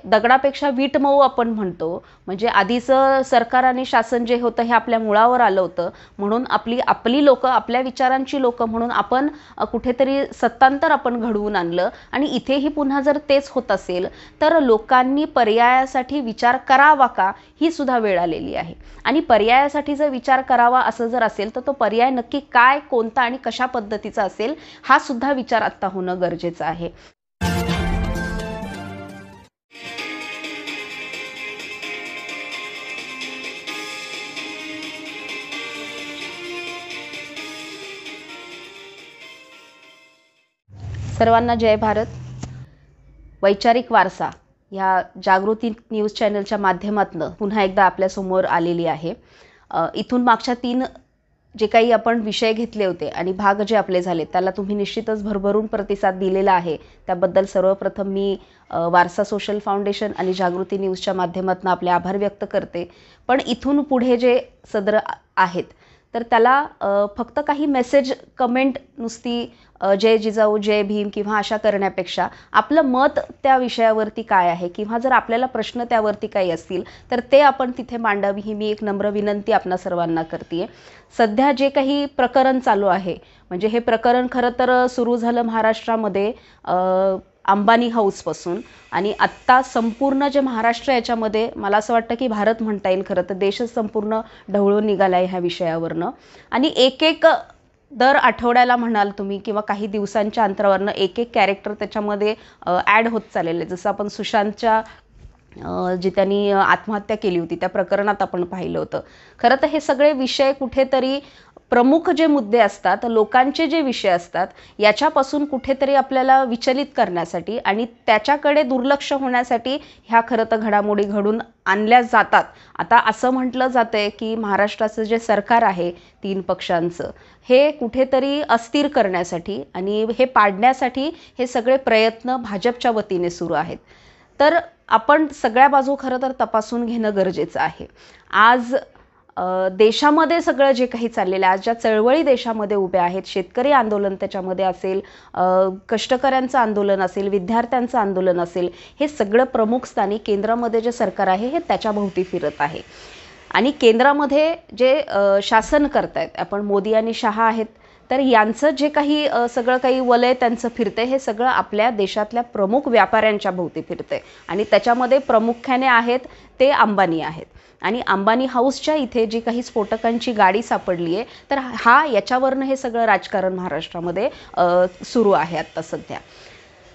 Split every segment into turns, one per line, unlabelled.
दगडापेक्षा वीट मऊ आपण म्हणतो, म्हणजे आधीचं सरकार आणि शासन जे होतं हे आपल्या मुळावर आलं होतं, म्हणून आपली लोकं, आपल्या विचारांची लोकं म्हणून आपण कुठेतरी सत्तांतर आपण घडवून आणलं आणि इथेही पुन्हा जर तेच होत असेल तर लोकांनी पर्यायासाठी विचार करावा का, ही सुद्धा वेळ आलेली आहे. आणि पर्यायासाठी जर विचार करावा असं जर असेल तर तो पर्याय नक्की काय, कोणता आणि कशा पद्धतीचा असेल हा सुद्धा विचार आत्ता होणं गरजेचं आहे. सर्वांना जय भारत. वैचारिक वारसा ह्या जागृती न्यूज चॅनलच्या माध्यमातून पुन्हा एकदा आपल्यासमोर आलेली आहे. इथून मागच्या 3 जे काही आपण विषय घेतले होते आणि भाग जे आपले झाले त्याला तुम्ही निश्चितच भरभरून प्रतिसाद दिलेला आहे. त्याबद्दल सर्वप्रथम मी वारसा सोशल फाउंडेशन आणि जागृती न्यूजच्या माध्यमातून आपले आभार व्यक्त करते. पण इथून पुढे जे सदर आहेत तर त्याला फक्त काही मेसेज, कमेंट नुसती जय जिजाऊ, जय भीम किंवा अशा करण्यापेक्षा आपलं मत त्या विषयावरती काय आहे किंवा जर आपल्याला प्रश्न त्यावरती काही असतील तर ते आपण तिथे मांडावी, ही मी एक नम्र विनंती आपणा सर्वांना करते. सध्या जे काही प्रकरण चालू आहे, म्हणजे हे प्रकरण खरं तर सुरू झालं महाराष्ट्रामध्ये अंबानी हाऊसपासून आणि आत्ता संपूर्ण जे महाराष्ट्र याच्यामध्ये, मला असं वाटतं की भारत म्हणता येईल, खरं तर देशच संपूर्ण ढवळून निघाला आहे ह्या विषयावरनं. आणि एक दर आठवड्याला म्हणाल तुम्ही किंवा काही दिवसांच्या अंतरावरनं एक कॅरेक्टर त्याच्यामध्ये ॲड होत चाललेलं आहे. जसं आपण सुशांतच्या जी त्यांनी आत्महत्या केली होती त्या प्रकरणात आपण पाहिलं होतं. खरं तर हे सगळे विषय कुठेतरी प्रमुख जे मुद्दे असतात, लोकांचे जे विषय असतात, याच्यापासून कुठेतरी आपल्याला विचलित करण्यासाठी आणि त्याच्याकडे दुर्लक्ष होण्यासाठी ह्या खरं तर घडामोडी घडून आणल्या जातात. आता असं म्हटलं जातंय की महाराष्ट्राचं जे सरकार आहे 3 पक्षांचं, हे कुठेतरी अस्थिर करण्यासाठी आणि हे पाडण्यासाठी हे सगळे प्रयत्न भाजपच्या वतीने सुरू आहेत. तर आपण सगळ्या बाजू खरं तर तपासून घेणं गरजेचं आहे. आज देशामध्ये सगळं जे काही चाललेलं आहे, आज ज्या चळवळी देशामध्ये उभ्या आहेत, शेतकरी आंदोलन त्याच्यामध्ये असेल, कष्टकऱ्यांचं आंदोलन असेल, विद्यार्थ्यांचं आंदोलन असेल, हे सगळं प्रमुख स्थानी केंद्रामध्ये जे सरकार आहे हे त्याच्याभोवती फिरत आहे. आणि केंद्रामध्ये जे शासन करतायत, आपण मोदी आणि शहा आहेत, तर यांचं जे काही सगळं काही वलय त्यांचं फिरते, हे सगळं आपल्या देशातल्या प्रमुख व्यापाऱ्यांच्या भोवती फिरते आणि त्याच्यामध्ये प्रामुख्याने आहेत ते अंबानी आहेत. आणि अंबानी हाऊसच्या इथे जी काही स्फोटकांची गाडी सापडली आहे, तर याच्यावरनं हे सगळं राजकारण महाराष्ट्रामध्ये सुरू आहे आत्ता सध्या.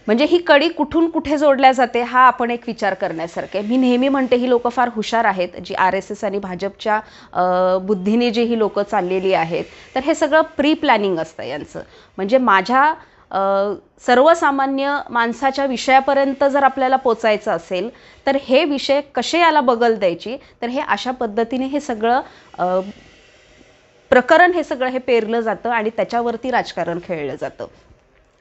म्हणजे ही कडी कुठून कुठे जोडल्या जाते हा आपण एक विचार करण्यासारखे. मी नेहमी म्हणते ही लोकं फार हुशार आहेत, जी RSS आणि भाजपच्या बुद्धीने जी ही लोकं चाललेली आहेत. तर हे सगळं प्री प्लॅनिंग असतं यांचं. म्हणजे माझ्या सर्वसामान्य माणसाच्या विषयापर्यंत जर आपल्याला पोचायचं असेल तर हे विषय कसे याला बगल द्यायची, तर हे अशा पद्धतीने हे सगळं प्रकरण हे सगळं हे पेरलं जातं आणि त्याच्यावरती राजकारण खेळलं जातं.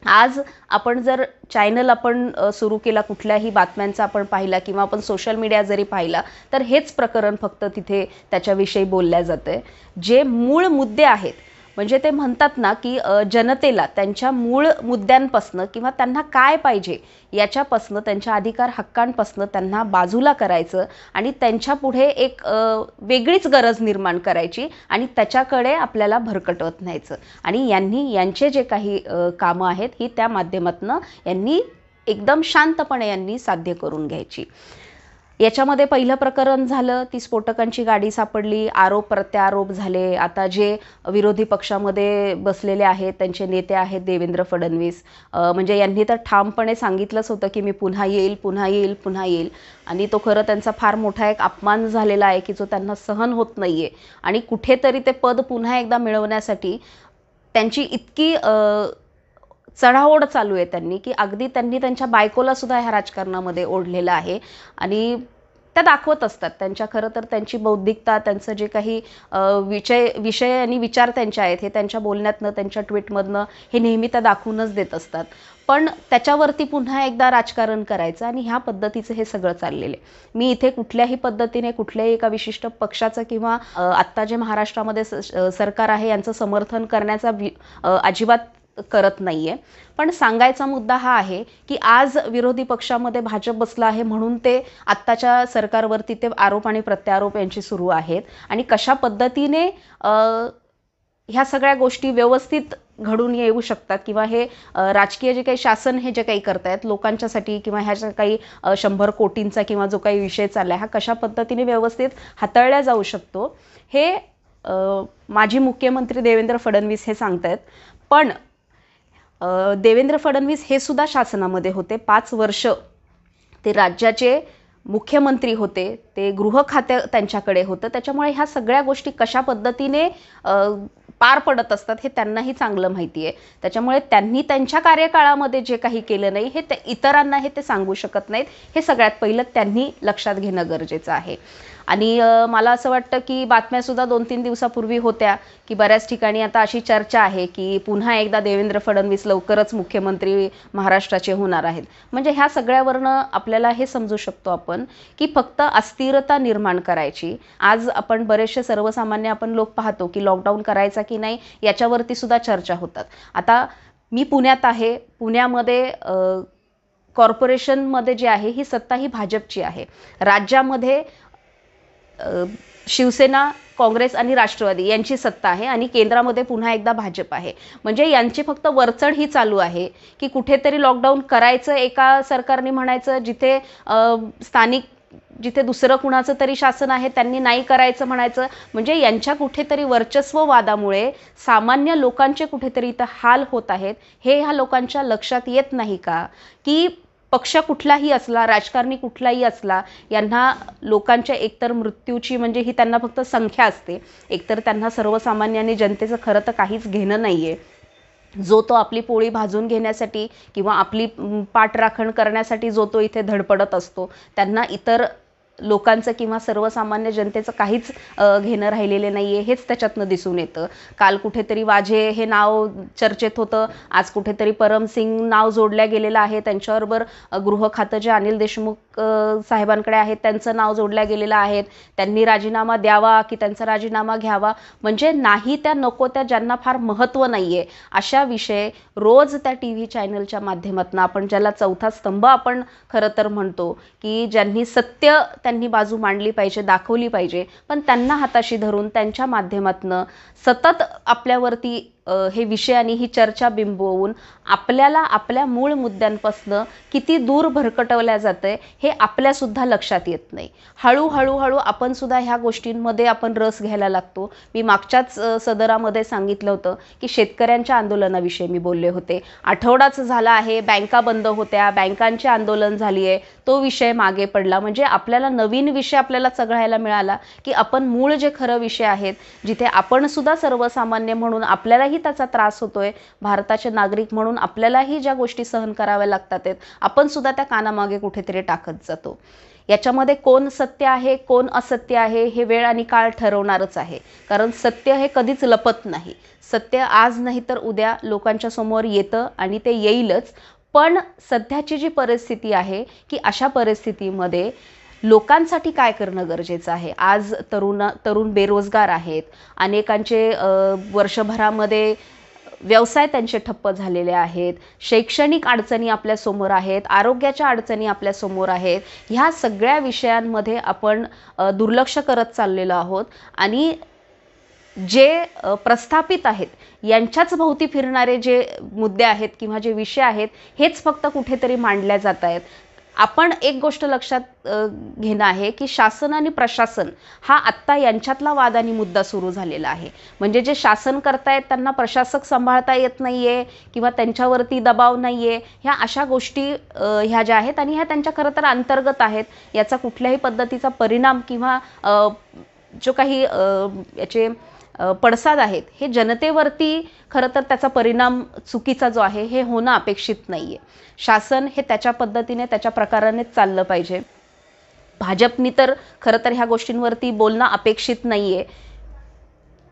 आज आपण जर चॅनल आपण सुरू केला, कुठल्याही बातम्यांचा आपण पाहिला किंवा आपण सोशल मीडिया जरी पाहिला, तर हेच प्रकरण फक्त तिथे त्याच्याविषयी बोलल्या जाते. जे मूळ मुद्दे आहेत, म्हणजे ते म्हणतात ना की जनतेला त्यांच्या मूळ मुद्द्यांपासनं किंवा त्यांना काय पाहिजे याच्यापासनं, त्यांच्या अधिकार हक्कांपासनं त्यांना बाजूला करायचं आणि त्यांच्या पुढे एक वेगळीच गरज निर्माण करायची आणि त्याच्याकडे आपल्याला भरकटवत न्यायचं. आणि यांचे जे काही कामं आहेत ही त्या माध्यमातनं यांनी एकदम शांतपणे यांनी साध्य करून घ्यायची. याच्यामध्ये पहिलं प्रकरण झालं, ती स्फोटकांची गाडी सापडली, आरोप प्रत्यारोप झाले. आता जे विरोधी पक्षामध्ये बसलेले आहेत त्यांचे नेते आहेत देवेंद्र फडणवीस, म्हणजे यांनी तर ठामपणे सांगितलंच होतं की मी पुन्हा येईल, पुन्हा येईल, पुन्हा येईल. आणि तो खरं त्यांचा फार मोठा एक अपमान झालेला आहे की जो त्यांना सहन होत नाही आहे. आणि कुठेतरी ते पद पुन्हा एकदा मिळवण्यासाठी त्यांची इतकी चढाओढ चालू आहे त्यांनी की अगदी त्यांनी त्यांच्या बायकोला सुद्धा ह्या राजकारणामध्ये ओढलेलं आहे. आणि त्या दाखवत असतात त्यांच्या, खरं तर त्यांची बौद्धिकता, त्यांचं जे काही विषय आणि विचार त्यांचे आहेत हे त्यांच्या बोलण्यातनं, त्यांच्या ट्विटमधनं हे नेहमी त्या दाखवूनच देत असतात. पण त्याच्यावरती पुन्हा एकदा राजकारण करायचं आणि ह्या पद्धतीचं हे सगळं चाललेलं आहे. मी इथे कुठल्याही पद्धतीने कुठल्याही एका विशिष्ट पक्षाचं किंवा आत्ता जे महाराष्ट्रामध्ये सरकार आहे यांचं समर्थन करण्याचा अजिबात करत नाहीये. पण सांगायचा मुद्दा हा आहे की आज विरोधी पक्षामध्ये भाजप बसला आहे म्हणून ते आत्ताच्या सरकारवरती ते आरोप आणि प्रत्यारोप यांची सुरू आहेत आणि कशा पद्धतीने ह्या सगळ्या गोष्टी व्यवस्थित घडून येऊ शकतात किंवा हे राजकीय जे काही शासन हे जे काही करतायत लोकांच्यासाठी किंवा ह्या ज्या काही 100 कोटींचा किंवा जो काही विषय चाललाय हा कशा पद्धतीने व्यवस्थित हाताळला जाऊ शकतो हे माजी मुख्यमंत्री देवेंद्र फडणवीस हे सांगतायत. पण देवेंद्र फडणवीस हे सुद्धा शासनामध्ये होते 5 वर्ष ते राज्याचे मुख्यमंत्री होते, ते गृह खाते त्यांच्याकडे होतं. त्याच्यामुळे ह्या सगळ्या गोष्टी कशा पद्धतीने पार पडत असतात हे त्यांनाही चांगलं माहिती आहे. त्याच्यामुळे त्यांनी त्यांच्या कार्यकाळामध्ये जे काही केलं नाही हे ते इतरांना हे ते सांगू शकत नाहीत. हे सगळ्यात पहिलं त्यांनी लक्षात घेणं गरजेचं आहे. आणि मला असं वाटतं की बातम्यासुद्धा 2-3 दिवसापूर्वी होत्या की बऱ्याच ठिकाणी आता अशी चर्चा आहे की पुन्हा एकदा देवेंद्र फडणवीस लवकरच मुख्यमंत्री महाराष्ट्राचे होणार आहेत. म्हणजे ह्या सगळ्यावरनं आपल्याला हे समजू शकतो आपण की फक्त अस्थिरता निर्माण करायची. आज आपण बरेचसे सर्वसामान्य आपण लोक पाहतो की लॉकडाऊन करायचा की नाही याच्यावरती सुद्धा चर्चा होतात. आता मी पुण्यात आहे, पुण्यामध्ये कॉर्पोरेशनमध्ये जे आहे ही सत्ता ही भाजपची आहे. राज्यामध्ये शिवसेना, काँग्रेस आणि राष्ट्रवादी यांची सत्ता आहे आणि केंद्रामध्ये पुन्हा एकदा भाजप आहे. म्हणजे यांची फक्त वरचढ ही चालू आहे की कुठेतरी लॉकडाऊन करायचं एका सरकारने म्हणायचं, जिथे स्थानिक जिथे दुसरं कुणाचं तरी शासन आहे त्यांनी नाही करायचं म्हणायचं. म्हणजे यांच्या कुठेतरी वर्चस्ववादामुळे सामान्य लोकांचे कुठेतरी इथं हाल होत आहेत. हे ह्या लोकांच्या लक्षात येत नाही का की पक्ष कुठलाही असला, राजकारणी कुठलाही असला, यांना लोकांच्या एकतर मृत्यूची म्हणजे ही त्यांना फक्त संख्या असते, एकतर त्यांना सर्वसामान्यांनी जनतेचं खरं तर काहीच घेणं नाही आहे. जो तो आपली पोळी भाजून घेण्यासाठी किंवा आपली पाठराखण करण्यासाठी जो तो इथे धडपडत असतो, त्यांना इतर लोकांचं किंवा सर्वसामान्य जनतेचं काहीच घेणं राहिलेले नाही आहे. हेच त्याच्यातनं दिसून येतं. काल कुठेतरी वाझे हे नाव चर्चेत होतं, आज कुठेतरी परमसिंग नाव जोडल्या गेलेलं आहे. त्यांच्याबरोबर गृह खातं जे अनिल देशमुख साहेबांकडे आहेत त्यांचं नाव जोडल्या गेलेलं आहे. त्यांनी राजीनामा द्यावा की त्यांचा राजीनामा घ्यावा, म्हणजे नाही त्या नको त्या ज्यांना फार महत्त्व नाही आहे अशा विषय रोज त्या TV चॅनलच्या माध्यमातून आपण ज्याला चौथा स्तंभ आपण खरं तर म्हणतो की ज्यांनी सत्य त्यांनी बाजू मांडली पाहिजे, दाखवली पाहिजे, पण त्यांना हाताशी धरून त्यांच्या माध्यमातनं सतत आपल्यावरती हे विषय आणि ही चर्चा बिंबवून आपल्याला आपल्या मूळ मुद्द्यांपासून किती दूर भरकटवल्या जातंय हे आपल्यासुद्धा लक्षात येत नाही. हळूहळू आपण सुद्धा ह्या गोष्टींमध्ये आपण रस घ्यायला लागतो. मी मागच्याच सदरामध्ये सांगितलं होतं की शेतकऱ्यांच्या आंदोलनाविषयी मी बोलले होते. आठवडाच झाला आहे, बँका बंद होत्या, बँकांचे आंदोलन झाली आहे, तो विषय मागे पडला. म्हणजे आपल्याला नवीन विषय आपल्याला चघळायला मिळाला की आपण मूळ जे खरं विषय आहेत, जिथे आपण सुद्धा सर्वसामान्य म्हणून आपल्यालाही त्याचा त्रास होतोय, भारताचे नागरिक म्हणून आपल्यालाही ज्या गोष्टी सहन कराव्या लागतात आपण सुद्धा त्या कानामागे कुठेतरी टाकत जातो. याच्यामध्ये कोण सत्य आहे कोण असत्य आहे हे वेळ आणि काळ ठरवणारच आहे. कारण सत्य हे कधीच लपत नाही. सत्य आज नाही तर उद्या लोकांच्या समोर येतं आणि ते येईलच. पण सध्याची जी परिस्थिती आहे की अशा परिस्थितीमध्ये लोकांसाठी काय करणं गरजेचं आहे. आज तरुण बेरोजगार आहेत, अनेकांचे वर्षभरामध्ये व्यवसाय त्यांचे ठप्प झालेले आहेत, शैक्षणिक अडचणी आपल्यासमोर आहेत, आरोग्याच्या अडचणी आपल्यासमोर आहेत. ह्या सगळ्या विषयांमध्ये आपण दुर्लक्ष करत चाललेलो आहोत आणि जे प्रस्थापित आहेत यांच्याच भोवती फिरणारे जे मुद्दे आहेत किंवा जे विषय आहेत हेच फक्त कुठेतरी मांडल्या जात आहेत. आपण एक गोष्ट लक्षात घेणं आहे की शासन आणि प्रशासन हा आत्ता यांच्यातला वाद आणि मुद्दा सुरू झालेला आहे. म्हणजे जे शासन करतायत त्यांना प्रशासक सांभाळता येत नाहीये किंवा त्यांच्यावरती दबाव नाहीये, ह्या अशा गोष्टी ह्या ज्या आहेत आणि ह्या त्यांच्या खरं तर अंतर्गत आहेत. याचा कुठल्याही पद्धतीचा परिणाम किंवा जो काही याचे पडसाद आहेत हे जनतेवरती खरं तर त्याचा परिणाम चुकीचा जो आहे हे होणं अपेक्षित नाहीये. शासन हे त्याच्या पद्धतीने त्याच्या प्रकारानेच चाललं पाहिजे. भाजपनी तर खरं तर ह्या गोष्टींवरती बोलणं अपेक्षित नाहीये.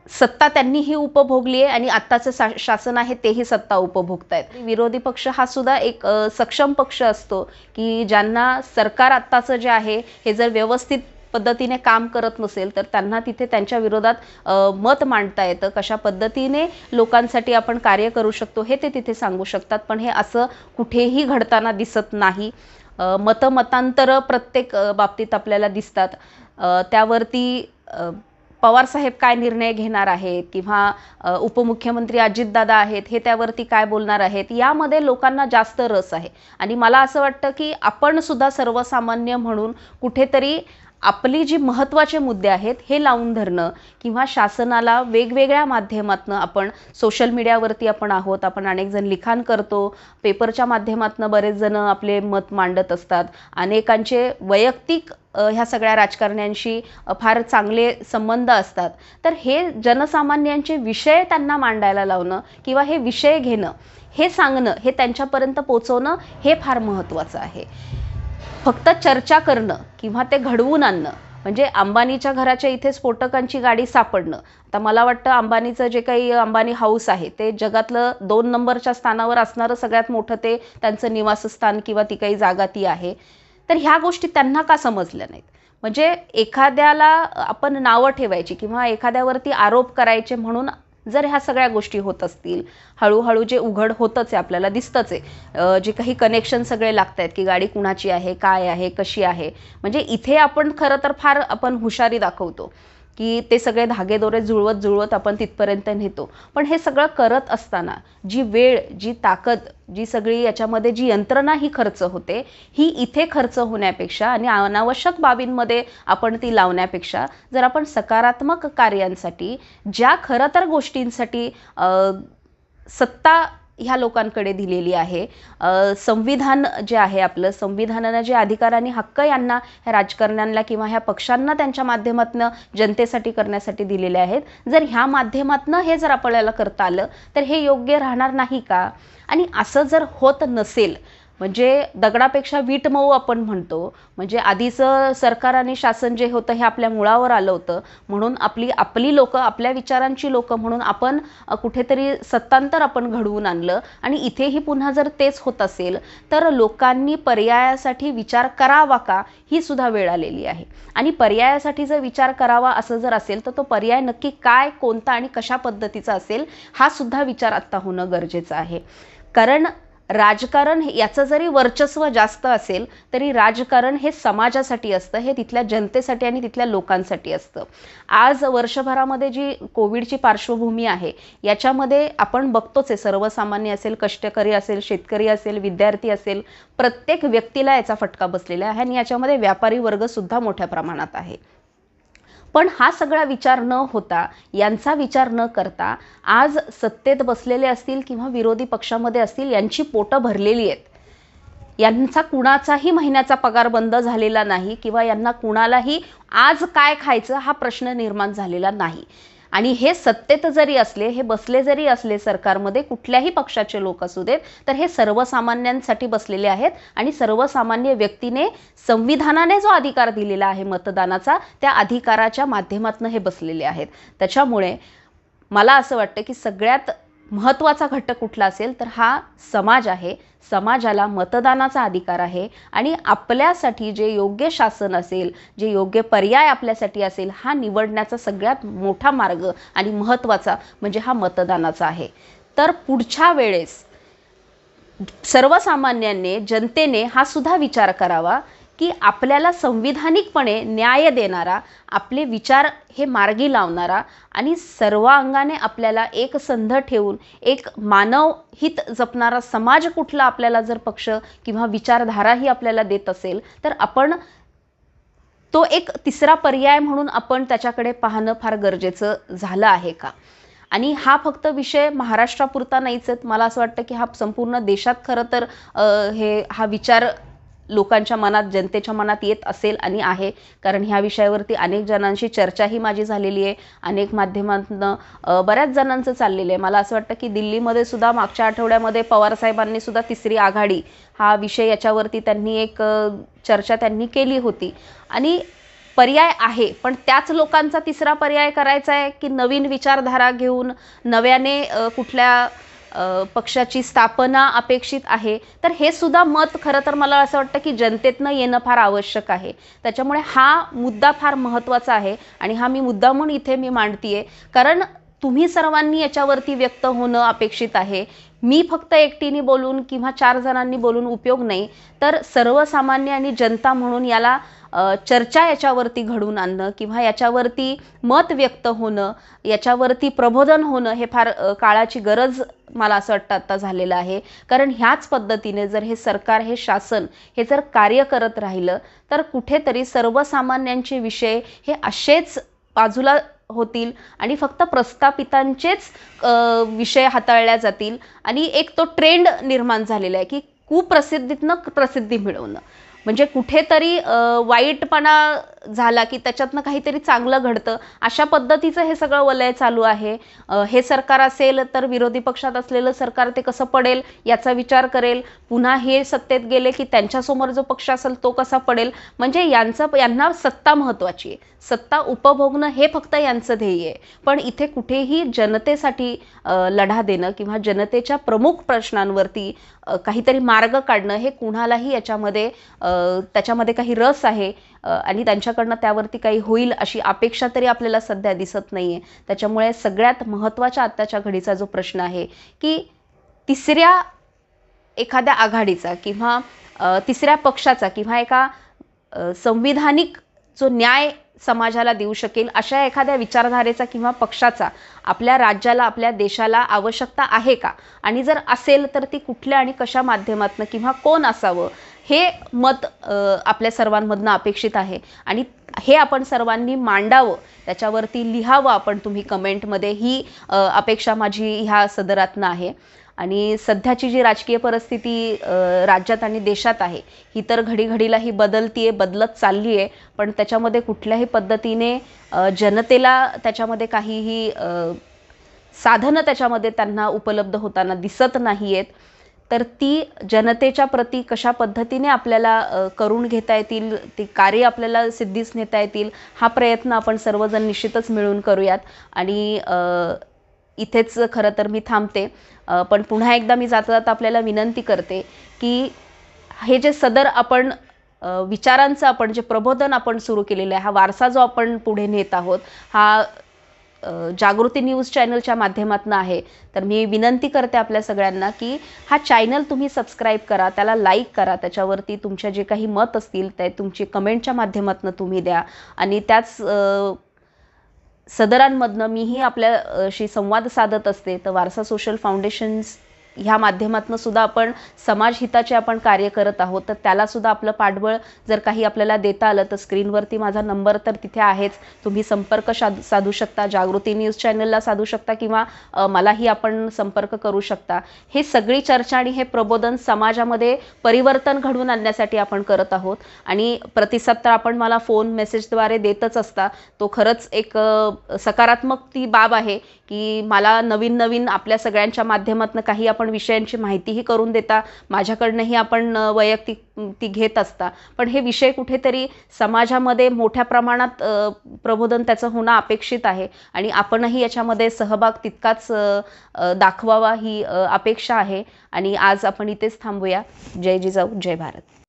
सत्ता त्यांनीही उपभोगली आहे आणि आत्ताचं शासन आहे तेही सत्ता उपभोगतायत. विरोधी पक्ष हा सुद्धा एक सक्षम पक्ष असतो की ज्यांना सरकार आत्ताचं जे आहे हे जर व्यवस्थित पद्धतीने काम करत नसेल तर त्यांना तिथे त्यांच्या विरोधात मत मांडता येतं, कशा पद्धतीने लोकांसाठी आपण कार्य करू शकतो हे ते तिथे सांगू शकतात. पण हे असं कुठेही घडताना दिसत नाही. मतांतर प्रत्येक बाबतीत आपल्याला दिसतात. त्यावरती पवारसाहेब काय निर्णय घेणार आहेत किंवा उपमुख्यमंत्री अजितदादा आहेत हे त्यावरती काय बोलणार आहेत यामध्ये लोकांना जास्त रस आहे. आणि मला असं वाटतं की आपण सुद्धा सर्वसामान्य म्हणून कुठेतरी आपली जी महत्त्वाचे मुद्दे आहेत हे लावून धरणं किंवा शासनाला वेगवेगळ्या माध्यमातून आपण सोशल मीडियावरती आपण आहोत, आपण अनेक जण लिखाण करतो, पेपरच्या माध्यमातून बरेच जण आपले मत मांडत असतात, अनेकांचे वैयक्तिक ह्या सगळ्या राजकारण्यांशी फार चांगले संबंध असतात. तर हे जनसामान्यांचे विषय त्यांना मांडायला लावणं किंवा हे विषय घेणं, हे सांगणं, हे त्यांच्यापर्यंत पोचवणं हे फार महत्त्वाचं आहे. फक्त चर्चा करणं किंवा ते घडवून आणणं म्हणजे अंबानीच्या घराच्या इथे स्फोटकांची गाडी सापडणं. आता मला वाटतं अंबानीचं जे काही अंबानी हाऊस आहे ते जगातलं 2 नंबरच्या स्थानावर असणारं सगळ्यात मोठं ते त्यांचं निवासस्थान किंवा ती काही जागा ती आहे. तर ह्या गोष्टी त्यांना का समजल्या नाहीत? म्हणजे एखाद्याला आपण नावं ठेवायची किंवा एखाद्यावरती आरोप करायचे म्हणून जर ह्या सगळ्या गोष्टी होत असतील, हळूहळू जे उघड होतच आहे आपल्याला दिसतंच आहे, जे काही कनेक्शन सगळे लागत आहेत की गाडी कुणाची आहे, काय आहे, कशी आहे. म्हणजे इथे आपण खरं तर फार आपण हुशारी दाखवतो की ते सगळे धागेदोरे जुळवत आपण तिथपर्यंत नेतो. पण हे सगळं करत असताना जी वेळ, जी ताकद, जी सगळी याच्यामध्ये जी यंत्रणा ही खर्च होते, ही इथे खर्च होण्यापेक्षा आणि अनावश्यक बाबींमध्ये आपण ती लावण्यापेक्षा जर आपण सकारात्मक कार्यांसाठी, ज्या खरं तर गोष्टींसाठी सत्ता ह्या लोकांकडे दिलेली आहे, संविधान जे आहे आपलं, संविधानानं जे अधिकार आणि हक्क यांना ह्या राजकारण्यांना किंवा ह्या पक्षांना त्यांच्या माध्यमातून जनतेसाठी करण्यासाठी दिलेले आहेत, जर ह्या माध्यमातून हे जर आपल्याला करता आलं तर हे योग्य राहणार नाही का? आणि असं जर होत नसेल म्हणजे दगडापेक्षा वीट मऊ आपण म्हणतो, म्हणजे आधीचं सरकार आणि शासन जे होतं हे आपल्या मुळावर आलं होतं, म्हणून आपली लोकं, आपल्या विचारांची लोकं म्हणून आपण कुठेतरी सत्तांतर आपण घडवून आणलं. आणि इथेही पुन्हा जर तेच होत असेल तर लोकांनी पर्यायासाठी विचार करावा का, ही सुद्धा वेळ आलेली आहे. आणि पर्यायासाठी जर विचार करावा असं जर असेल तर तो पर्याय नक्की काय, कोणता आणि कशा पद्धतीचा असेल हा सुद्धा विचार आत्ता होणं गरजेचं आहे. कारण राजकारण याचं जरी वर्चस्व जास्त असेल तरी राजकारण हे समाजासाठी असतं, हे तिथल्या जनतेसाठी आणि तिथल्या लोकांसाठी असतं. आज वर्षभरामध्ये जी कोविडची पार्श्वभूमी आहे याच्यामध्ये आपण बघतोच आहे, सर्वसामान्य असेल, कष्टकरी असेल, शेतकरी असेल, विद्यार्थी असेल, प्रत्येक व्यक्तीला याचा फटका बसलेला आहे आणि याच्यामध्ये व्यापारी वर्ग सुद्धा मोठ्या प्रमाणात आहे. पण हा सगळा विचार न होता, यांचा विचार न करता आज सत्तेत बसलेले असतील किंवा विरोधी पक्षामध्ये असतील यांची पोटं भरलेली आहेत. यांचा कुणाचाही महिन्याचा पगार बंद झालेला नाही किंवा यांना कुणालाही आज काय खायचं हा प्रश्न निर्माण झालेला नाही. आणि हे सत्तेत जरी असले, हे बसले जरी असले सरकारमध्ये, कुठल्याही पक्षाचे लोक असू देत, तर हे सर्वसामान्यांसाठी बसलेले आहेत. आणि सर्वसामान्य व्यक्तीने, संविधानाने जो अधिकार दिलेला आहे मतदानाचा, त्या अधिकाराच्या माध्यमातून हे बसलेले आहेत. त्याच्यामुळे मला असं वाटतं की सगळ्यात महत्त्वाचा घटक कुठला असेल तर हा समाज आहे. समाजाला मतदानाचा अधिकार आहे आणि आपल्यासाठी जे योग्य शासन असेल, जे योग्य पर्याय आपल्यासाठी असेल, हा निवडण्याचा सगळ्यात मोठा मार्ग आणि महत्त्वाचा म्हणजे हा मतदानाचा आहे. तर पुढच्या वेळेस सर्वसामान्यांनी, जनतेने हा सुद्धा विचार करावा की आपल्याला संविधानिकपणे न्याय देणारा, आपले विचार हे मार्गी लावणारा आणि सर्वांगाने आपल्याला एक संध ठेवून एक मानव हित जपणारा समाज कुठला आपल्याला जर पक्ष किंवा विचारधारा ही आपल्याला देत असेल तर आपण तो एक तिसरा पर्याय म्हणून आपण त्याच्याकडे पाहणं फार गरजेचं झालं आहे का? आणि हा फक्त विषय महाराष्ट्रापुरता नाहीच आहे. मला असं वाटतं की हा संपूर्ण देशात खरं तर हा विचार लोकांच्या मनात, जनतेच्या मनात येत असेल आणि आहे. कारण ह्या विषयावरती अनेक जणांशी चर्चाही माझी झालेली आहे, अनेक माध्यमांतनं बऱ्याच जणांचं चाललेलं आहे. मला असं वाटतं की दिल्लीमध्ये सुद्धा मागच्या आठवड्यामध्ये पवारसाहेबांनी सुद्धा तिसरी आघाडी हा विषय याच्यावरती त्यांनी एक चर्चा त्यांनी केली होती. आणि पर्याय आहे, पण त्याच लोकांचा तिसरा पर्याय करायचा आहे की नवीन विचारधारा घेऊन नव्याने कुठल्या पक्षाची स्थापना अपेक्षित आहे, तर हे सुद्धा मत खरं तर मला असं वाटतं की जनतेतनं येणं फार आवश्यक आहे. त्याच्यामुळे हा मुद्दा फार महत्त्वाचा आहे आणि हा मी मुद्दा म्हणून इथे मी मांडतीये, कारण तुम्ही सर्वांनी याच्यावरती व्यक्त होणं अपेक्षित आहे. मी फक्त एकटीने बोलून किंवा 4 जणांनी बोलून उपयोग नाही, तर सर्वसामान्य आणि जनता म्हणून याला चर्चा याच्यावरती घडवून आणणं किंवा याच्यावरती मत व्यक्त होणं, याच्यावरती प्रबोधन होणं हे फार काळाची गरज मला असं वाटतं आता झालेलं आहे. कारण ह्याच पद्धतीने जर हे सरकार, हे शासन हे जर कार्य करत राहिलं तर कुठेतरी सर्वसामान्यांचे विषय हे असेच बाजूला होतील आणि फक्त प्रस्थापितांचेच विषय हाताळल्या जातील आणि एक तो ट्रेंड निर्माण झालेला आहे की कुप्रसिद्धीतनं प्रसिद्धी मिळवणं. म्हणजे कुठेतरी वाईटपणा झाला की त्याच्यातनं काहीतरी चांगलं घडतं, अशा पद्धतीचं हे सगळं वलय चालू आहे. हे सरकार असेल तर विरोधी पक्षात असलेलं सरकार ते कसं पडेल याचा विचार करेल, पुन्हा हे सत्तेत गेले की त्यांच्यासमोर जो पक्ष असेल तो कसा पडेल. म्हणजे यांना सत्ता महत्त्वाची आहे, सत्ता उपभोगणं हे फक्त यांचं ध्येय आहे. पण इथे कुठेही जनतेसाठी लढा देणं किंवा जनतेच्या प्रमुख प्रश्नांवरती काहीतरी मार्ग काढणं हे कुणालाही याच्यामध्ये त्याच्यामध्ये काही रस आहे आणि त्यांच्याकडनं त्यावरती काही होईल अशी अपेक्षा तरी आपल्याला सध्या दिसत नाहीये. त्याच्यामुळे सगळ्यात महत्त्वाच्या आत्ताच्या घडीचा जो प्रश्न आहे की तिसऱ्या एखाद्या आघाडीचा किंवा तिसऱ्या पक्षाचा किंवा एका संविधानिक जो न्याय समाजाला देऊ शकेल अशा एखाद्या विचारधारेचा किंवा पक्षाचा आपल्या राज्याला, आपल्या देशाला आवश्यकता आहे का, आणि जर असेल तर ती कुठल्या आणि कशा माध्यमातून किंवा कोण असावं हे मत आपल्या सर्वांमधनं अपेक्षित आहे. आणि हे आपण सर्वांनी मांडावं, त्याच्यावरती लिहावं आपण तुम्ही कमेंटमध्ये, ही अपेक्षा माझी ह्या सदरातनं आहे. आणि सध्याची जी राजकीय परिस्थिती राज्यात आणि देशात आहे ही तर घडीघडीला ही बदलतीये, बदलत चालली आहे, पण त्याच्यामध्ये कुठल्याही पद्धतीने जनतेला त्याच्यामध्ये काहीही साधनं त्याच्यामध्ये त्यांना उपलब्ध होताना दिसत नाही आहेत. तर ती जनतेच्या प्रती कशा पद्धतीने आपल्याला करून घेता येतील, ती कार्य आपल्याला सिद्धीस नेता येतील, हा प्रयत्न आपण सर्वजण निश्चितच मिळून करूयात. आणि इथेच खरं तर मी थांबते, पण पुन्हा एकदा मी जाता जाता आपल्याला विनंती करते की हे जे सदर आपण विचारांचं आपण जे प्रबोधन आपण सुरू केलेलं आहे, हा वारसा जो आपण पुढे नेत आहोत, हा जागृती न्यूज चॅनलच्या माध्यमातून आहे. तर मी विनंती करते आपल्या सगळ्यांना की हा चॅनल तुम्ही सबस्क्राईब करा, त्याला लाईक करा, त्याच्यावरती तुमच्या जे काही मत असतील ते तुमची कमेंटच्या माध्यमातून तुम्ही द्या. आणि त्याच सदरांमधनं मीही आपल्याशी संवाद साधत असते. तर वारसा सोशल फाउंडेशन्स ह्या माध्यमातून सुद्धा आपण समाजहिताचे आपण कार्य करत आहोत. तर त्याला सुद्धा आपलं पाठबळ जर काही आपल्याला देता आलं तर स्क्रीनवरती माझा नंबर तर तिथे आहेच, तुम्ही संपर्क साधू शकता, जागृती न्यूज चॅनलला साधू शकता किंवा मलाही आपण संपर्क करू शकता. हे सगळी चर्चा आणि हे प्रबोधन समाजामध्ये परिवर्तन घडवून आणण्यासाठी आपण करत आहोत. आणि प्रतिसाद तर आपण मला फोन मेसेजद्वारे देतच असता, तो खरंच एक सकारात्मक ती बाब आहे की मला नवीन नवीन आपल्या सगळ्यांच्या माध्यमातून काही आपण विषयांची माहितीही करून देता, माझ्याकडनंही आपण वैयक्तिक ती घेत असता. पण हे विषय कुठेतरी समाजामध्ये मोठ्या प्रमाणात प्रबोधन त्याचं होणं अपेक्षित आहे आणि आपणही याच्यामध्ये सहभाग तितकाच दाखवावा ही अपेक्षा आहे. आणि आज आपण इथेच थांबूया. जय जिजाऊ, जय भारत.